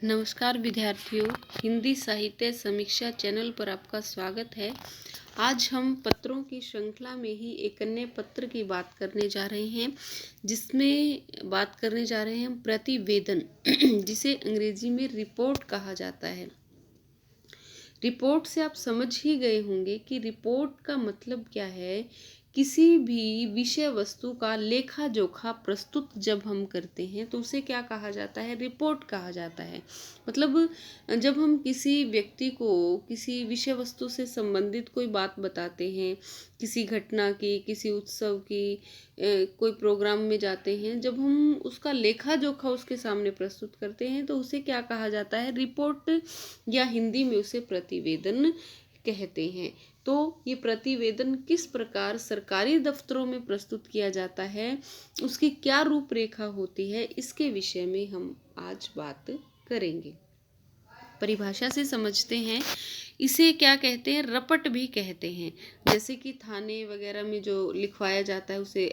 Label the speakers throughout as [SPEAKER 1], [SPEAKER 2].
[SPEAKER 1] नमस्कार विद्यार्थियों, हिंदी साहित्य समीक्षा चैनल पर आपका स्वागत है। आज हम पत्रों की श्रृंखला में ही एक अन्य पत्र की बात करने जा रहे हैं, जिसमें बात करने जा रहे हैं प्रतिवेदन, जिसे अंग्रेजी में रिपोर्ट कहा जाता है। रिपोर्ट से आप समझ ही गए होंगे कि रिपोर्ट का मतलब क्या है। किसी भी विषय वस्तु का लेखा जोखा प्रस्तुत जब हम करते हैं तो उसे क्या कहा जाता है? रिपोर्ट कहा जाता है। मतलब जब हम किसी व्यक्ति को किसी विषय वस्तु से संबंधित कोई बात बताते हैं, किसी घटना की, किसी उत्सव की, कोई प्रोग्राम में जाते हैं, जब हम उसका लेखा जोखा उसके सामने प्रस्तुत करते हैं तो उसे क्या कहा जाता है? रिपोर्ट, या हिंदी में उसे प्रतिवेदन कहते हैं। तो ये प्रतिवेदन किस प्रकार सरकारी दफ्तरों में प्रस्तुत किया जाता है, उसकी क्या रूपरेखा होती है, इसके विषय में हम आज बात करेंगे। परिभाषा से समझते हैं। इसे क्या कहते हैं? रपट भी कहते हैं। जैसे कि थाने वगैरह में जो लिखवाया जाता है उसे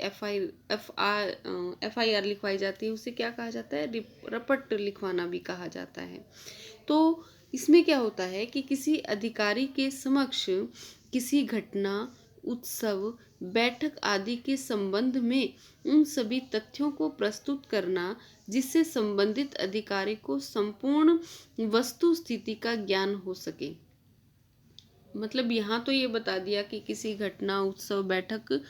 [SPEAKER 1] FIR लिखवाई जाती है, उसे क्या कहा जाता है? रपट लिखवाना भी कहा जाता है। तो इसमें क्या होता है कि किसी अधिकारी के समक्ष किसी घटना, उत्सव, बैठक आदि के संबंध में उन सभी तथ्यों को प्रस्तुत करना जिससे संबंधित अधिकारी को संपूर्ण वस्तु स्थिति का ज्ञान हो सके। मतलब यहाँ तो ये बता दिया कि किसी घटना, उत्सव, बैठक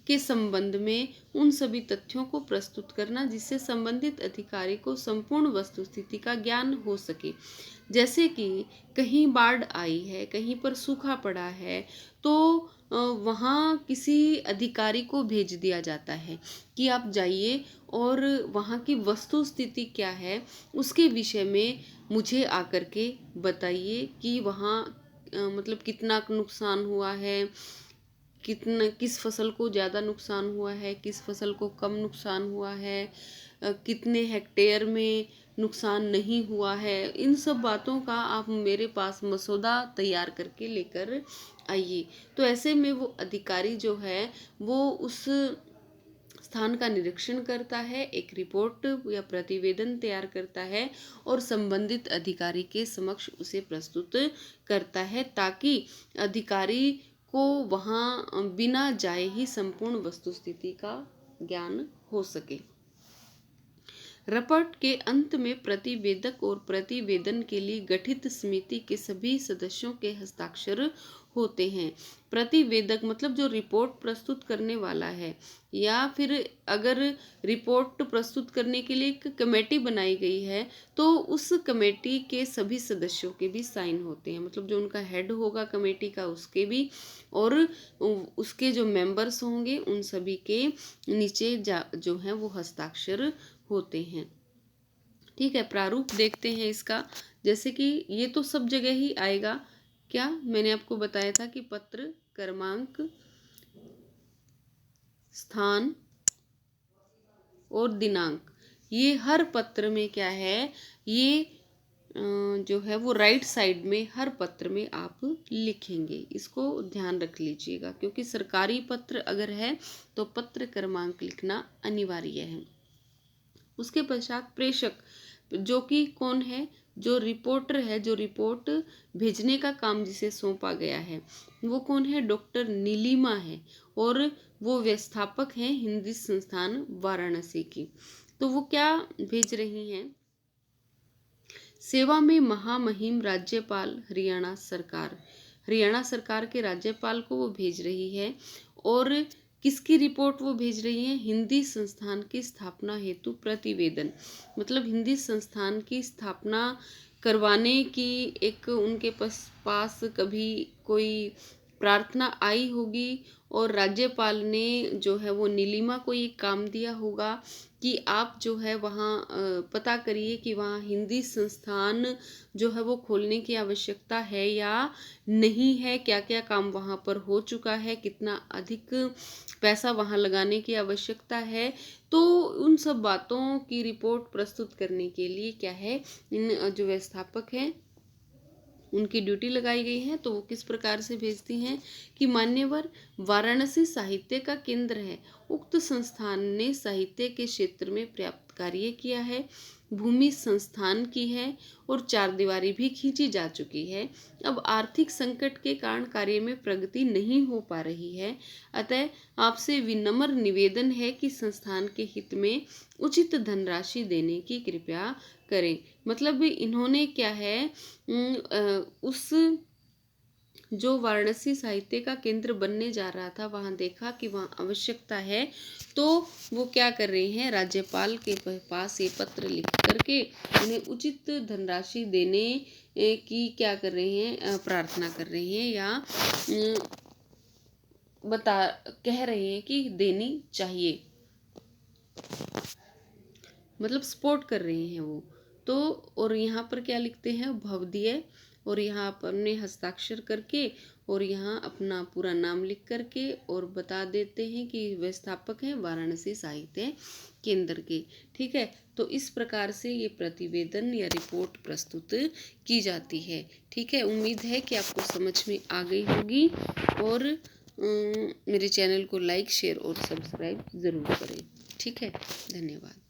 [SPEAKER 1] के संबंध में उन सभी तथ्यों को प्रस्तुत करना जिससे संबंधित अधिकारी को संपूर्ण वस्तु स्थिति का ज्ञान हो सके। जैसे कि कहीं बाढ़ आई है, कहीं पर सूखा पड़ा है, तो वहाँ किसी अधिकारी को भेज दिया जाता है कि आप जाइए और वहाँ की वस्तु स्थिति क्या है उसके विषय में मुझे आकर के बताइए कि वहाँ मतलब कितना नुकसान हुआ है, किस फसल को ज़्यादा नुकसान हुआ है, किस फसल को कम नुकसान हुआ है, कितने हेक्टेयर में नुकसान नहीं हुआ है। इन सब बातों का आप मेरे पास मसौदा तैयार करके लेकर आइए। तो ऐसे में वो अधिकारी जो है वो उस स्थान का निरीक्षण करता है, एक रिपोर्ट या प्रतिवेदन तैयार करता है और संबंधित अधिकारी के समक्ष उसे प्रस्तुत करता है, ताकि अधिकारी को वहाँ बिना जाए ही संपूर्ण वस्तु स्थिति का ज्ञान हो सके। रपट के अंत में प्रतिवेदक और प्रतिवेदन के लिए गठित समिति के सभी सदस्यों के हस्ताक्षर होते हैं। प्रतिवेदक मतलब जो रिपोर्ट प्रस्तुत करने वाला है, या फिर अगर रिपोर्ट प्रस्तुत करने के लिए एक कमेटी बनाई गई है तो उस कमेटी के सभी सदस्यों के भी साइन होते हैं। मतलब जो उनका हेड होगा कमेटी का उसके भी, और उसके जो मेंबर्स होंगे उन सभी के नीचे जो है वो हस्ताक्षर होते हैं। ठीक है, प्रारूप देखते हैं इसका। जैसे कि ये तो सब जगह ही आएगा। क्या मैंने आपको बताया था कि पत्र क्रमांक, स्थान और दिनांक, ये हर पत्र में क्या है, ये जो है वो राइट साइड में हर पत्र में आप लिखेंगे। इसको ध्यान रख लीजिएगा, क्योंकि सरकारी पत्र अगर है तो पत्र क्रमांक लिखना अनिवार्य है। उसके पश्चात प्रेषक, जो कि कौन है? जो रिपोर्टर है, जो रिपोर्ट भेजने का काम जिसे सौंपा गया है वो कौन है? डॉक्टर नीलिमा है, और वो व्यवस्थापक हैं हिंदी संस्थान वाराणसी की। तो वो क्या भेज रही हैं? सेवा में महामहिम राज्यपाल हरियाणा सरकार, हरियाणा सरकार के राज्यपाल को वो भेज रही है। और किसकी रिपोर्ट वो भेज रही है? हिंदी संस्थान की स्थापना हेतु प्रतिवेदन। मतलब हिंदी संस्थान की स्थापना करवाने की एक उनके पास कभी कोई प्रार्थना आई होगी, और राज्यपाल ने जो है वो नीलिमा को ये काम दिया होगा कि आप जो है वहाँ पता करिए कि वहाँ हिंदी संस्थान जो है वो खोलने की आवश्यकता है या नहीं है, क्या क्या काम वहाँ पर हो चुका है, कितना अधिक पैसा वहाँ लगाने की आवश्यकता है। तो उन सब बातों की रिपोर्ट प्रस्तुत करने के लिए क्या है, इन जो व्यवस्थापक हैं उनकी ड्यूटी लगाई गई है। तो वो किस प्रकार से भेजती हैं कि मान्यवर, वाराणसी साहित्य का केंद्र है। उक्त संस्थान ने साहित्य के क्षेत्र में पर्याप्त कार्य किया है। भूमि संस्थान की है और चारदीवारी भी खींची जा चुकी है। अब आर्थिक संकट के कारण कार्य में प्रगति नहीं हो पा रही है, अतः आपसे विनम्र निवेदन है कि संस्थान के हित में उचित धनराशि देने की कृपया करें। मतलब इन्होंने क्या है उस जो वाराणसी साहित्य का केंद्र बनने जा रहा था वहाँ देखा कि वहाँ आवश्यकता है, तो वो क्या कर रहे हैं, राज्यपाल के पास ये पत्र लिख करके उन्हें उचित धनराशि देने की क्या कर रहे हैं, प्रार्थना कर रहे हैं या कह रहे हैं कि देनी चाहिए, मतलब सपोर्ट कर रहे हैं वो। तो और यहाँ पर क्या लिखते हैं, भवदीय, और यहाँ पर अपने हस्ताक्षर करके और यहाँ अपना पूरा नाम लिख करके और बता देते हैं कि वे स्थापक हैं वाराणसी साहित्य केंद्र के। ठीक है, तो इस प्रकार से ये प्रतिवेदन या रिपोर्ट प्रस्तुत की जाती है। ठीक है, उम्मीद है कि आपको समझ में आ गई होगी और मेरे चैनल को लाइक, शेयर और सब्सक्राइब ज़रूर करें। ठीक है, धन्यवाद।